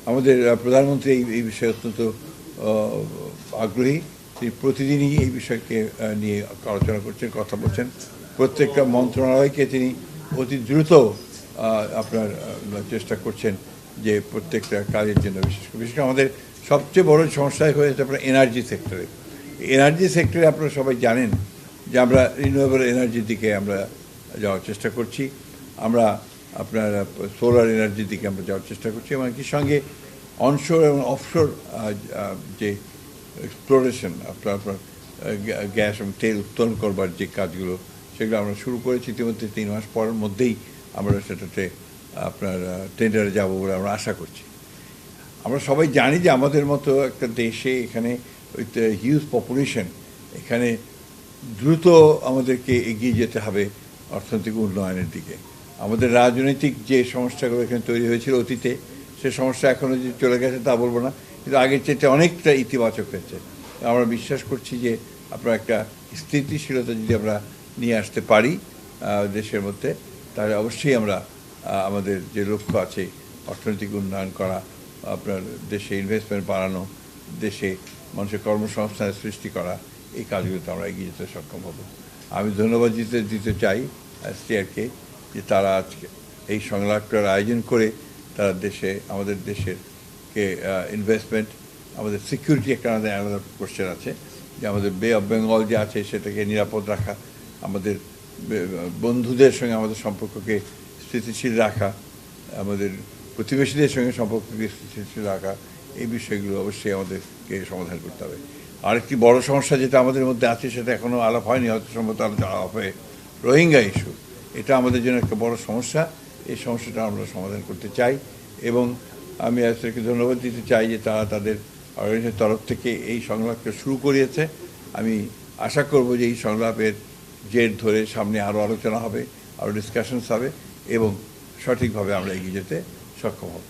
আমাদের প্রধানমন্ত্রী এই বিষয়ে অত্যন্ত আগ্রহী। তিনি প্রতিদিনই এই বিষয়কে নিয়ে আলোচনা করছেন, কথা বলছেন। প্রত্যেকটা মন্ত্রণালয়কে তিনি অতি দ্রুত আপনার চেষ্টা করছেন যে প্রত্যেকটা কাজের জন্য বিশেষ করে আমাদের সবচেয়ে বড় সমস্যাই হয়েছে আপনার এনার্জি সেক্টরে। এনার্জি সেক্টরে আপনারা সবাই জানেন যে আমরা রিনিউয়েবল এনার্জির দিকে আমরা যাওয়ার চেষ্টা করছি। আমরা আপনার সোলার এনার্জির দিকে আমরা যাওয়ার চেষ্টা করছি এবং একই সঙ্গে অনশোর এবং অফশোর যে এক্সপ্লোরেশন আপনার গ্যাস এবং তেল উত্তোলন করবার যে কাজগুলো সেগুলো আমরা শুরু করেছি ইতিমধ্যে। 3 মাস পরের মধ্যেই আমরা সেটাতে আপনার টেন্ডারে যাব বলে আমরা আশা করছি। আমরা সবাই জানি যে আমাদের মতো একটা দেশে এখানে উইথ হিউজ পপুলেশন, এখানে দ্রুত আমাদেরকে এগিয়ে যেতে হবে অর্থনৈতিক উন্নয়নের দিকে। আমাদের রাজনৈতিক যে সমস্যাগুলো এখানে তৈরি হয়েছিল অতীতে, সে সমস্যা এখনও যে চলে গেছে তা বলবো না, কিন্তু আগের চেয়ে অনেকটা ইতিবাচক হয়েছে। আমরা বিশ্বাস করছি যে আপনার একটা স্থিতিশীলতা যদি আমরা নিয়ে আসতে পারি দেশের মধ্যে, তাহলে অবশ্যই আমরা আমাদের যে লক্ষ্য আছে অর্থনৈতিক উন্নয়ন করা, আপনার দেশে ইনভেস্টমেন্ট বাড়ানো, দেশে মানুষের কর্মসংস্থানের সৃষ্টি করা, এই কাজগুলোতে আমরা এগিয়ে যেতে সক্ষম হব। আমি ধন্যবাদ দিতে চাই STR-কে যে তারা আজকে এই সংলাপটার আয়োজন করে তারা আমাদের দেশের ইনভেস্টমেন্ট, আমাদের সিকিউরিটি একটা আলাদা কোশ্চেন আছে যে আমাদের বে অফ বেঙ্গল যে আছে সেটাকে নিরাপদ রাখা, আমাদের বন্ধুদের সঙ্গে আমাদের সম্পর্ককে স্থিতিশীল রাখা, আমাদের প্রতিবেশীদের সঙ্গে সম্পর্ককে স্থিতিশীল রাখা, এই বিষয়গুলো অবশ্যই আমাদেরকে সমাধান করতে হবে। আরেকটি বড় সমস্যা যেটা আমাদের মধ্যে আছে সেটা এখনও আলাপ হয়নি, হয়তো সম্ভবত আলোচনা হবে, রোহিঙ্গা ইস্যু। এটা আমাদের জন্য একটা বড় সমস্যা। এই সমস্যাটা আমরা সমাধান করতে চাই এবং আমি STR-কে ধন্যবাদ দিতে চাই যে তারা তাদের অর্গানাইজেশনের তরফ থেকে এই সংলাপটা শুরু করিয়েছে। আমি আশা করব যে এই সংলাপের জের ধরে সামনে আরও আলোচনা হবে, আরও ডিসকাশনস হবে এবং সঠিকভাবে আমরা এগিয়ে যেতে সক্ষম হব।